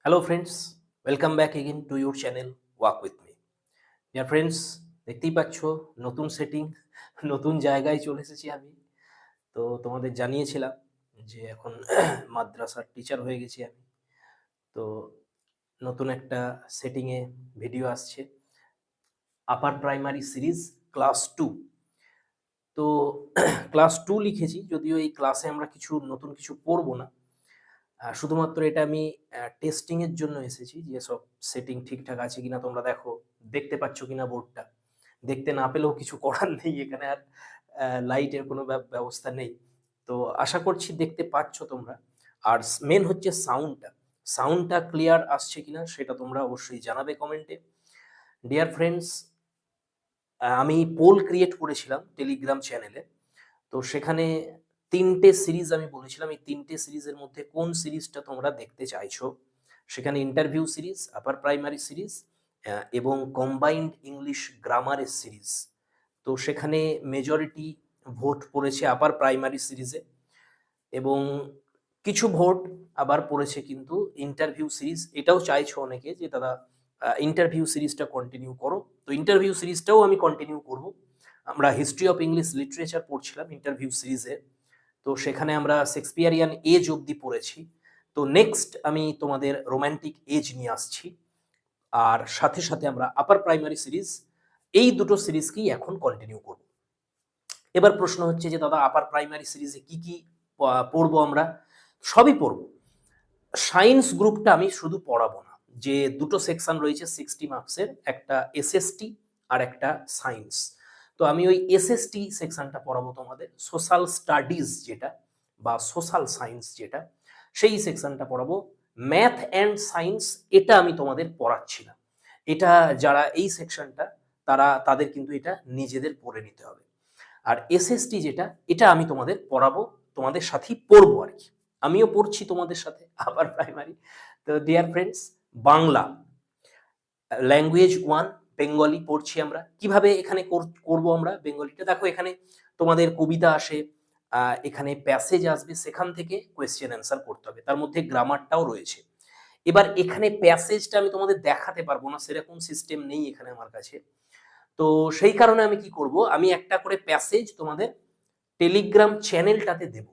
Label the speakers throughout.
Speaker 1: Hello friends, welcome back again to your channel walk with me. Dear friends, দেখতেই পাচ্ছ নতুন setting, নতুন জায়গায় চলে এসেছি আমি। তো তোমাদের জানিয়েছিলাম যে এখন মাদ্রাসার টিচার হয়ে গেছি আমি। তো নতুন একটা সেটিংয়ে ভিডিও আসছে, আপার প্রাইমারি সিরিজ ক্লাস 2। তো ক্লাস 2 লিখেছি, যদিও এই ক্লাসে আমরা নতুন কিছু পড়বো না। শুধুমাত্র এটা আমি টেস্টিং এর জন্য এসেছি যে সব সেটিং ঠিকঠাক আছে কিনা তোমরা দেখো, দেখতে পাচ্ছ কিনা বোর্ডটা। দেখতে না পেলেও কিছু করার নেই, এখানে আর লাইটের কোনো ব্যবস্থা নেই। তো আশা করছি দেখতে পাচ্ছ তোমরা। আর মেন হচ্ছে সাউন্ডটা ক্লিয়ার আসছে কিনা সেটা তোমরা অবশ্যই জানাবে কমেন্টে। ডিয়ার ফ্রেন্ডস, আমি পোল ক্রিয়েট করেছিলাম টেলিগ্রাম চ্যানেলে। তো সেখানে ৩টে সিরিজ আমি বলেছিলাম, এই ৩টে সিরিজের মধ্যে কোন সিরিজটা তোমরা দেখতে চাইছো। সেখানে ইন্টারভিউ সিরিজ, আপার প্রাইমারি সিরিজ এবং কম্বাইন্ড ইংলিশ গ্রামারের সিরিজ। তো সেখানে মেজরিটি ভোট পড়েছে আপার প্রাইমারি সিরিজে, এবং কিছু ভোট আবার পড়েছে কিন্তু ইন্টারভিউ সিরিজ। এটাও চাইছো অনেকে যে দাদা ইন্টারভিউ সিরিজটা কন্টিনিউ করো, তো ইন্টারভিউ সিরিজটাও আমি কন্টিনিউ করব। আমরা হিস্ট্রি অফ ইংলিশ লিটারেচার পড়ছিলাম ইন্টারভিউ সিরিজে, তো সেখানে আমরা শেক্সপিয়ারিয়ান এজ অবধি পড়েছি। তো নেক্সট আমি তোমাদের রোম্যান্টিক এজ নিয়ে আসছি, আর সাথে সাথে আমরা আপার প্রাইমারি সিরিজ, এই দুটো সিরিজকেই এখন কন্টিনিউ করব। এবার প্রশ্ন হচ্ছে যে দাদা আপার প্রাইমারি সিরিজে কি কি পড়বো আমরা? সবই পড়বো। সায়েন্স গ্রুপটা আমি শুধু পড়াবো না, যে দুটো সেকশন রয়েছে 60 মার্কসের, একটা এসএসটি আর একটা সায়েন্স। তো আমি ওই এসএসটি সেকশনটা পড়াবো তোমাদের, সোশ্যাল স্টাডিজ যেটা বা সোশ্যাল সায়েন্স যেটা, সেই সেকশনটা পড়াবো। ম্যাথ অ্যান্ড সায়েন্স এটা আমি তোমাদের পড়াচ্ছি না, এটা যারা এই সেকশনটা তাদের কিন্তু এটা নিজেদের পড়ে নিতে হবে। আর এসএসটি যেটা, এটা আমি তোমাদের পড়াবো, তোমাদের সাথেই পড়বো আর কি। আমিও পড়ছি তোমাদের সাথে আবার প্রাইমারি। তো dear friends, Bangla language 1 Bengali পড়ছি আমরা। কিভাবে এখানে করব আমরা বেঙ্গলিটা? দেখো এখানে তোমাদের কবিতা আসে, এখানে প্যাসেজ আসবে, সেখান থেকে কোয়েশ্চেন অ্যান্সার করতে হবে, তার মধ্যে গ্রামারটাও রয়েছে। এবার এখানে প্যাসেজটা আমি তোমাদের দেখাতে পারবো না, সেরকম সিস্টেম নেই এখানে আমার কাছে। তো সেই কারণে আমি কি করব, আমি একটা করে প্যাসেজ তোমাদের টেলিগ্রাম চ্যানেলটাতে দেব,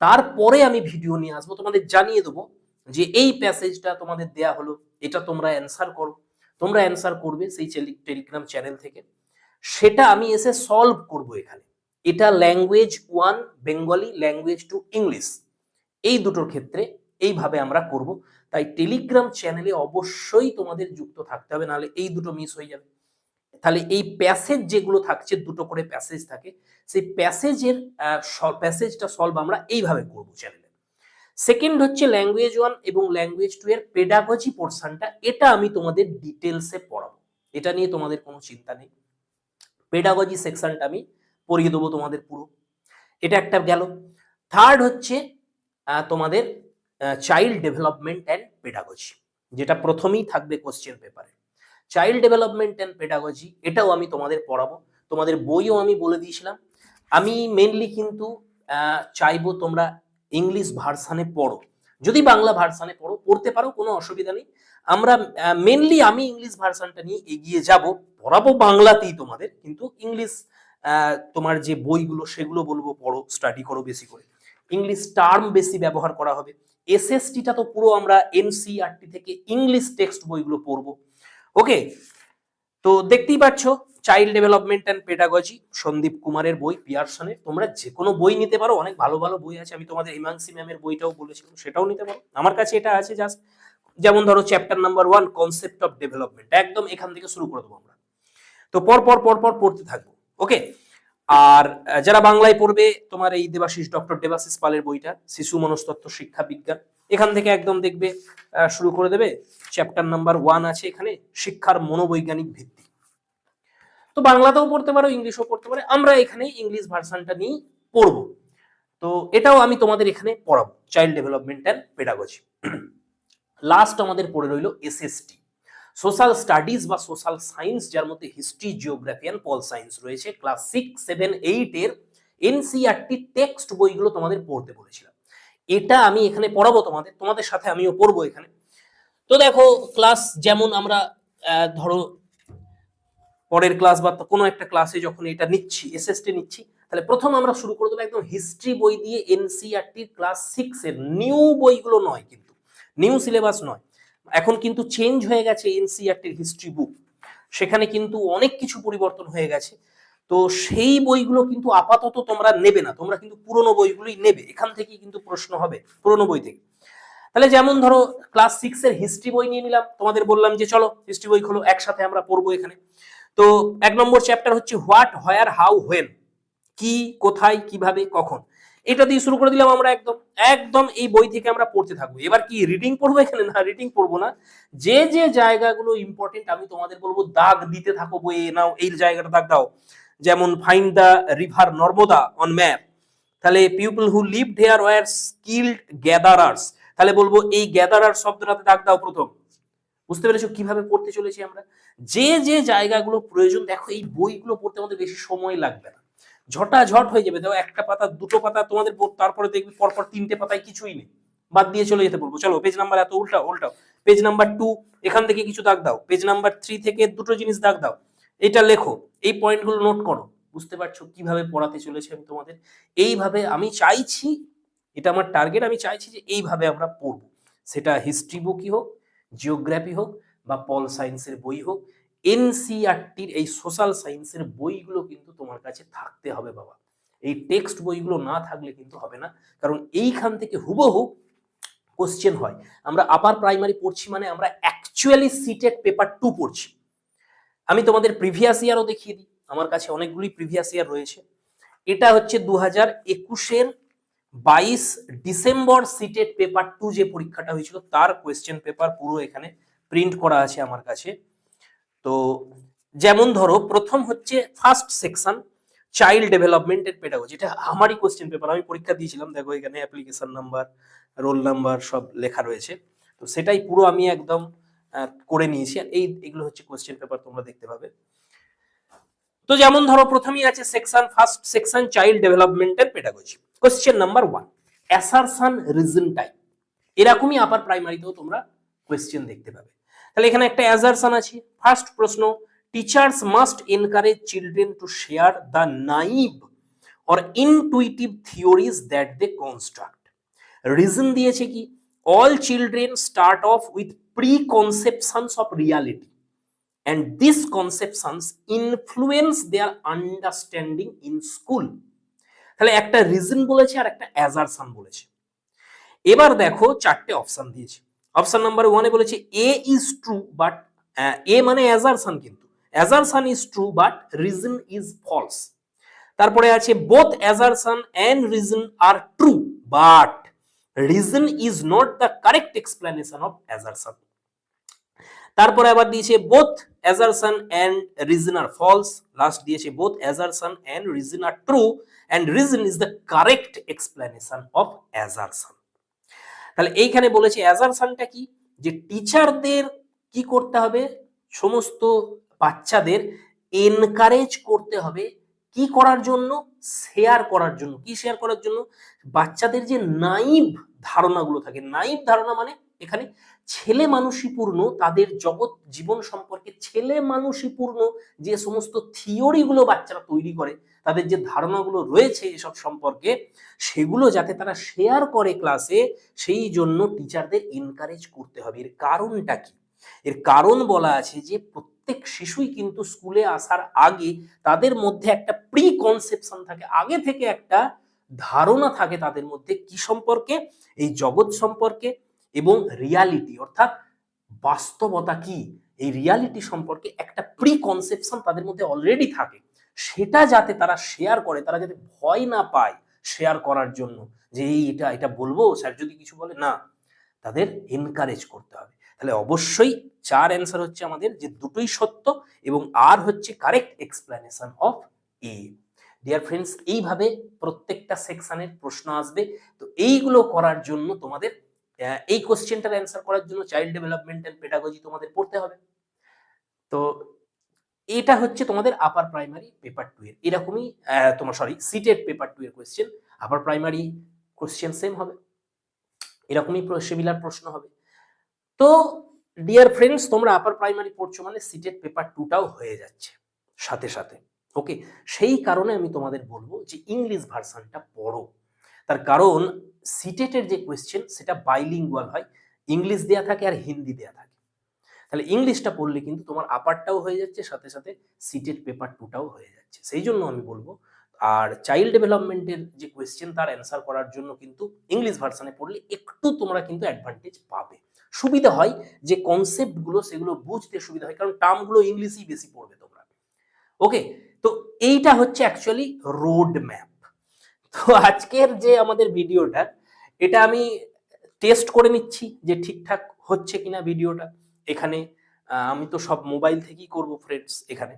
Speaker 1: তারপরে আমি ভিডিও নিয়ে আসবো, তোমাদের জানিয়ে দেবো যে এই প্যাসেজটা তোমাদের দেয়া হলো, এটা তোমরা অ্যান্সার করো। তোমরা অ্যান্সার করবে সেই টেলিগ্রাম চ্যানেল থেকে, সেটা আমি এসে সলভ করব এখানে। এটা ল্যাঙ্গুয়েজ 1 বেঙ্গলি, ল্যাঙ্গুয়েজ 2 ইংলিশ, এই দুটোর ক্ষেত্রে এইভাবে আমরা করব। তাই টেলিগ্রাম চ্যানেলে অবশ্যই তোমাদের যুক্ত থাকতে হবে, নাহলে এই দুটো মিস হয়ে যাবে। তাহলে এই প্যাসেজ যেগুলো থাকছে, দুটো করে প্যাসেজ থাকে, সেই প্যাসেজটা সলভ আমরা এইভাবে করব চ্যানেলে। সেকেন্ড হচ্ছে ল্যাঙ্গুয়েজ 1 এবং ল্যাঙ্গুয়েজ 2 এর পেডাগজি পোর্শনটা, এটা আমি তোমাদের ডিটেলসে পড়াবো, এটা নিয়ে তোমাদের কোনো চিন্তা নেই। পেডাগজি সেকশনটা আমি পড়িয়ে দেবো তোমাদের পুরো, এটা একটা গেল। থার্ড হচ্ছে তোমাদের চাইল্ড ডেভেলপমেন্ট অ্যান্ড পেডাগজি, যেটা প্রথমেই থাকবে কোশ্চেন পেপারে। চাইল্ড ডেভেলপমেন্ট অ্যান্ড পেডাগজি এটাও আমি তোমাদের পড়াবো। তোমাদের বইও আমি বলে দিয়েছিলাম। আমি মেনলি কিন্তু চাইবো তোমরা ইংলিশ ভার্সানে পড়ো, যদি বাংলা ভার্সানে পড়তে পারো কোনো অসুবিধা নেই। আমরা মেনলি আমি ইংলিশ ভার্সানটা নিয়ে এগিয়ে যাব, পড়াবো বাংলাতেই তোমাদের, কিন্তু ইংলিশ তোমার যে বইগুলো সেগুলো বলবো পড়ো, স্টাডি করো বেশি করে, ইংলিশ টার্ম বেশি ব্যবহার করা হবে। এসএসটিটা তো পুরো আমরা এনসিইআরটি থেকে ইংলিশ টেক্সট বইগুলো পড়বো। ওকে, তো দেখতেই পাচ্ছ child development and pedagogy, Sandeep কুমারের বই, পিয়ারসনের। তোমরা যে কোনো বই নিতে পারো, অনেক ভালো ভালো বই আছে, আমি তোমাদের হিমাংশী ম্যামের বইটাও বলেছিলাম, সেটাও নিতে পারো। আমার কাছে এটা আছে জাস্ট, যেমন ধরো chapter number 1 concept of development, একদম এখান থেকে শুরু করে দেবো আমরা। তো পর পর পর পর পড়তে থাকবো। ওকে, আর যারা বাংলায় পড়বে, তোমার এই ডক্টর দেবাশিস পালের বইটা শিশু মনস্তত্ত্ব শিক্ষা বিজ্ঞান, এখান থেকে একদম দেখবে শুরু করে দেবে। চ্যাপ্টার নাম্বার 1 আছে এখানে, শিক্ষার মনোবৈজ্ঞানিক ভিত্তি। তো বাংলাতেও পড়তে পারো, ইংলিশও পড়তে পারো, আমরা এখানে ইংলিশ ভার্সনটা নিয়ে পড়বো। তো এটাও আমি তোমাদের এখানে পড়াবো, child development and pedagogy. Last আমাদের পড়ে রইলো এসএসটি, সোশ্যাল স্টাডিজ বা সোশ্যাল সায়েন্স, যার মধ্যে history, geography and pol science রয়েছে। ক্লাস 6, 7, 8 এর এনসিইআরটি টেক্সট বইগুলো তোমাদের পড়তে বলেছিলাম, এটা আমি এখানে পড়াবো তোমাদের সাথে আমিও পড়বো এখানে। তো দেখো ক্লাস যেমন আমরা ধরো পরের ক্লাস বা কোনো একটা ক্লাসে যখন এটা নিচ্ছি, এসএসটি নিচ্ছি, তাহলে প্রথম আমরা শুরু করে দেবো একদম হিস্ট্রি বই দিয়ে, এনসিইআরটি ক্লাস 6 এর নিউ বইগুলো নয়, কিন্তু নিউ সিলেবাস নয়, এখন কিন্তু চেঞ্জ হয়ে গেছে এনসিইআরটির হিস্ট্রি বুক, সেখানে কিন্তু অনেক কিছু পরিবর্তন হয়ে গেছে। তো সেই বইগুলো কিন্তু আপাতত তোমরা নেবে না, তোমরা কিন্তু পুরনো বইগুলোই নেবে, এখান থেকেই কিন্তু প্রশ্ন হবে পুরনো বই থেকে। তাহলে যেমন ধরো ক্লাস 6 এর হিস্ট্রি বই নিয়ে নিলাম, তোমাদের বললাম যে চলো হিস্ট্রি বই খোলো, একসাথে আমরা পড়বো এখানে। তো 1 নম্বর চ্যাপ্টার হচ্ছে হোয়াট, হোয়ার, হাউ, হোয়েন, কি, কোথায়, কিভাবে, কখন, এটা দিয়ে শুরু করে দিলাম আমরা। একদম একদম এই বই থেকে আমরা পড়তে থাকবো। এবার কি রিডিং পড়বো এখানে? না, রিডিং পড়বো না, যে যে জায়গাগুলো ইম্পর্টেন্ট আমি তোমাদের বলবো দাগ দিতে থাকো বইয়ে, নাও এই জায়গাটা দাগ দাও। যেমন find the river Narmada on map, তাহলে people who lived here were skilled gatherers, তাহলে বলবো এই গ্যাদারার শব্দটাতে দাগ দাও প্রথম। বুঝতে পেরেছো কিভাবে পড়তে চলেছি আমরা? যে যে জায়গাগুলো প্রয়োজন, দেখো এই বইগুলো পড়তে আমাদের বেশি সময় লাগবে না, ঝটাঝট হয়ে যাবে। দেখো একটা পাতা দুটো পাতা তোমাদের তারপরে দেখবি পরপর 3টে পাতায় কিছুই নেই, বাদ দিয়ে চলে যেতে বলবো। চলো পেজ নাম্বার এত উল্টাও উল্টাও, পেজ নাম্বার 2 এখান থেকে কিছু দাগ দাও, পেজ নাম্বার 3 থেকে দুটো জিনিস দাগ দাও, এটা লেখো, এই পয়েন্টগুলো নোট করো। বুঝতে পারছো কিভাবে পড়াতে চলেছি আমি তোমাদের? এইভাবে আমি চাইছি, এটা আমার টার্গেট, আমি চাইছি যে এইভাবে আমরা পড়বো, সেটা হিস্ট্রি বুকই হোক, জিওগ্রাফি হোক, বা পল সায়েন্সের বই হোক, এনসিইআরটির এই সোশ্যাল সায়েন্সের বইগুলো কিন্তু তোমার কাছে থাকতে হবে বাবা। এই টেক্সট বইগুলো না থাকলে কিন্তু হবে না, কারণ এইখান থেকে হুবহু কোশ্চেন হয়। আমরা আপার প্রাইমারি পড়ছি মানে আমরা অ্যাকচুয়ালি সিটেট পেপার 2 পড়ছি। আমি তোমাদের প্রিভিয়াস ইয়ারও দেখিয়ে দিই, আমার কাছে অনেকগুলি প্রিভিয়াস ইয়ার রয়েছে। এটা হচ্ছে 2021-এর 22 ডিসেম্বর সিটেট পেপার 2 যে পরীক্ষাটা হয়েছিল তার কোয়েশ্চেন পেপার পুরো এখানে প্রিন্ট করা আছে আমার কাছে। তো যেমন ধরো প্রথম হচ্ছে ফার্স্ট সেকশন চাইল্ড ডেভেলপমেন্টের পেডাগজি, এটা আমারই কোশ্চেন পেপার, আমি পরীক্ষা দিয়েছিলাম। দেখো এখানে অ্যাপ্লিকেশন নাম্বার, রোল নাম্বার সব লেখা রয়েছে, তো সেটাই পুরো আমি একদম করে নিয়েছি। আর এগুলো হচ্ছে কোশ্চেন পেপার, তোমরা দেখতে পাবে। তো যেমন ধরো প্রথমেই আছে সেকশন, ফার্স্ট সেকশন চাইল্ড ডেভেলপমেন্টের pedagogy, question number 1 assertion reason type, এরকমই আপার প্রাইমারিতেও তোমরা কোয়েশ্চেন দেখতে পাবে। তাহলে এখানে একটা অ্যাসারশন আছে। ফার্স্ট প্রশ্ন, teachers must encourage children to share the naive or intuitive theories that they construct. Reason দিয়েছে কি, all children start off with preconceptions of reality and these conceptions influence their understanding in school। তাহলে একটা reason বলেছে আর একটা assertion বলেছে। এবার দেখো চারটে অপশন দিয়েছে। অপশন নাম্বার 1 এ বলেছে A is true but, A মানে অ্যাসারশন, কিন্তু assertion is true but reason is false. তারপরে আছে both assertion and reason are true but reason is not the correct explanation of assertion. তারপরে আবার দিয়েছে both assertion and reason are false, last দিয়েছে both assertion and reason are true and reason is the correct explanation of assertion. তাহলে এইখানে বলেছে অ্যাসারশনটা কি, যে টিচারদের কি করতে হবে, সমস্ত বাচ্চাদের এনকারেজ করতে হবে, কি করার জন্য, শেয়ার করার জন্য। কি শেয়ার করার জন্য? বাচ্চাদের যে নাইভ ধারণাগুলো থাকে, নাইভ ধারণা মানে এখানে ছেলে মানুষীপূর্ণ, তাদের জগৎ জীবন সম্পর্কে ছেলে মানুষীপূর্ণ যে সমস্ত থিওরিগুলো বাচ্চারা তৈরি করে, তাদের যে ধারণাগুলো রয়েছে এসব সম্পর্কে, সেগুলো যাতে তারা শেয়ার করে ক্লাসে, সেই জন্য টিচারদের এনকারেজ করতে হবে। এর কারণটা কি? এর কারণ বলা আছে যে প্রত্যেক শিশুই কিন্তু স্কুলে আসার আগে তাদের মধ্যে একটা প্রি কনসেপশন থাকে, আগে থেকে একটা ধারণা থাকে তাদের মধ্যে কি সম্পর্কে, এই জগৎ সম্পর্কে এবং রিয়ালিটি অর্থাৎ বাস্তবতা কি, এই রিয়ালিটি সম্পর্কে একটা প্রি কনসেপশন তাদের মধ্যে অলরেডি থাকে। সেটা যাতে তারা শেয়ার করে, তারা যাতে ভয় না পায় শেয়ার করার জন্য, যে এটা এটা বলবো স্যার যদি কিছু বলে, না, তাদের এনকারেজ করতে হবে। তাহলে অবশ্যই 4 অ্যান্সার হচ্ছে আমাদের, যে দুটোই সত্য এবং আর হচ্ছে correct explanation of A. Dear friends, এইভাবে প্রত্যেকটা সেকশনের প্রশ্ন আসবে। তো এইগুলো করার জন্য তোমাদের এই কোশ্চেনটার অ্যান্সার করার জন্য চাইল্ড ডেভেলপমেন্ট এন্ড পেডাগজি তোমাদের পড়তে হবে। তো এটা হচ্ছে তোমাদের আপার প্রাইমারি পেপার 2 এর, এরকমই তোমার সিটেট পেপার 2 এর question, upper primary question same হবে, এরকমই সিমিলার প্রশ্ন হবে। তো ডিয়ার ফ্রেন্ডস, তোমরা আপার প্রাইমারি পড়ছো মানে সিটেট পেপার 2টাও হয়ে যাচ্ছে সাথে সাথে। ওকে, সেই কারণে আমি তোমাদের বলবো যে ইংলিশ ভার্সনটা পড়ো। তার কারণ সিটেটের যে কোয়েশ্চেন সেটা বাইলিঙ্গুয়াল হয়, ইংলিশ দেয়া থাকে আর হিন্দি দেয়া থাকে। তাহলে ইংলিশটা পড়লে কিন্তু তোমার আপারটাও হয়ে যাচ্ছে, সাথে সাথে সিটেট পেপার 2টাও হয়ে যাচ্ছে। সেই জন্য আমি বলবো, আর চাইল্ড ডেভেলপমেন্টের যে কোয়েশ্চেন তার অ্যান্সার করার জন্য কিন্তু ইংলিশ ভার্সনে পড়লে একটু তোমরা কিন্তু অ্যাডভান্টেজ পাবে। সুবিধা হয় যে কনসেপ্টগুলো সেগুলো বুঝতে সুবিধা হয়, কারণ টার্মগুলো ইংলিশেই বেশি পড়বে তোমরা। ওকে, তো এইটা হচ্ছে অ্যাকচুয়ালি রোড ম্যাপ। তো আজকের যে আমাদের ভিডিওটা, এটা আমি টেস্ট করে নিচ্ছি যে ঠিকঠাক হচ্ছে কিনা ভিডিওটা। এখানে আমি তো সব মোবাইল থেকেই করব ফ্রেন্ডস এখানে।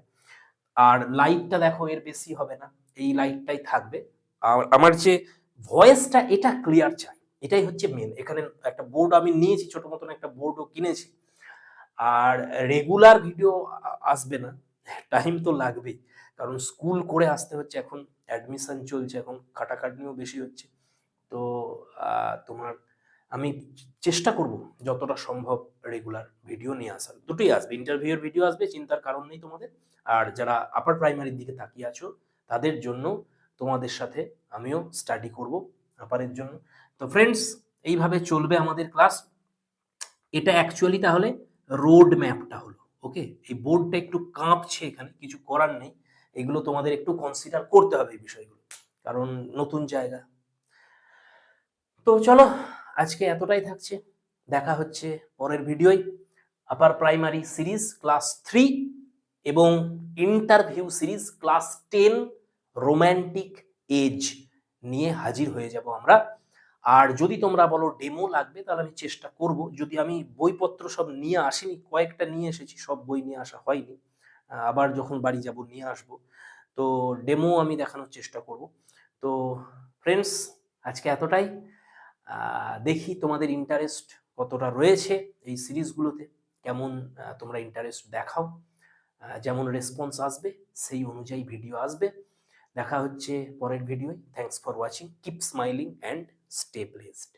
Speaker 1: আর লাইটটা দেখো এর বেশি হবে না, এই লাইটটাই থাকবে। আর আমার যে ভয়েসটা এটা ক্লিয়ার চাই, এটাই হচ্ছে মেন। এখানে একটা বোর্ড আমি নিয়েছি, ছোট মতন একটা বোর্ডও কিনেছি। আর রেগুলার ভিডিও আসবে না, টাইম তো লাগবেই, কারণ স্কুল করে আসতে হচ্ছে, এখন অ্যাডমিশন চলছে, এখন খাটাখাটনিও বেশি হচ্ছে। তো তোমার আমি চেষ্টা করব যতটা সম্ভব রেগুলার ভিডিও নিয়ে আসার। দুটোই আসবে, ইন্টারভিউয়ের ভিডিও আসবে, চিন্তার কারণ নেই তোমাদের। আর যারা আপার প্রাইমারির দিকে তাকিয়ে আছো তাদের জন্য তোমাদের সাথে আমিও স্টাডি করব আপারের জন্য। তো ফ্রেন্ডস, এইভাবে চলবে আমাদের ক্লাস। এটা অ্যাকচুয়ালি তাহলে রোড ম্যাপটা হলো। ওকে, এই বোর্ডটা একটু কাঁপছে, এখানে কিছু করার নেই, এগুলো তোমাদের একটু কনসিডার করতে হবে এই বিষয়গুলো, কারণ নতুন জায়গা। তো চলো, আজকে এতটাই থাকছে, দেখা হচ্ছে পরের ভিডিওয়। আপার প্রাইমারি সিরিজ ক্লাস 3 এবং interview series class 10 romantic age নিয়ে হাজির হয়ে যাব আমরা। আর যদি তোমরা বলো ডেমো লাগবে, তাহলে আমি চেষ্টা করব। যদি আমি বইপত্র সব নিয়ে আসিনি, কয়েকটা নিয়ে এসেছি, সব বই নিয়ে আসা হয়নি, আবার যখন বাড়ি যাব নিয়ে আসব। তো ডেমো আমি দেখানোর চেষ্টা করব। তো ফ্রেন্ডস, আজকে এতটাই। দেখি তোমাদের ইন্টারেস্ট কতটা রয়েছে এই সিরিজগুলোতে, কেমন তোমরা ইন্টারেস্ট দেখাও। যেমন রেসপন্স আসবে সেই অনুযায়ী ভিডিও আসবে। দেখা হচ্ছে পরের ভিডিওয়। Thanks for watching, keep smiling and stay blessed.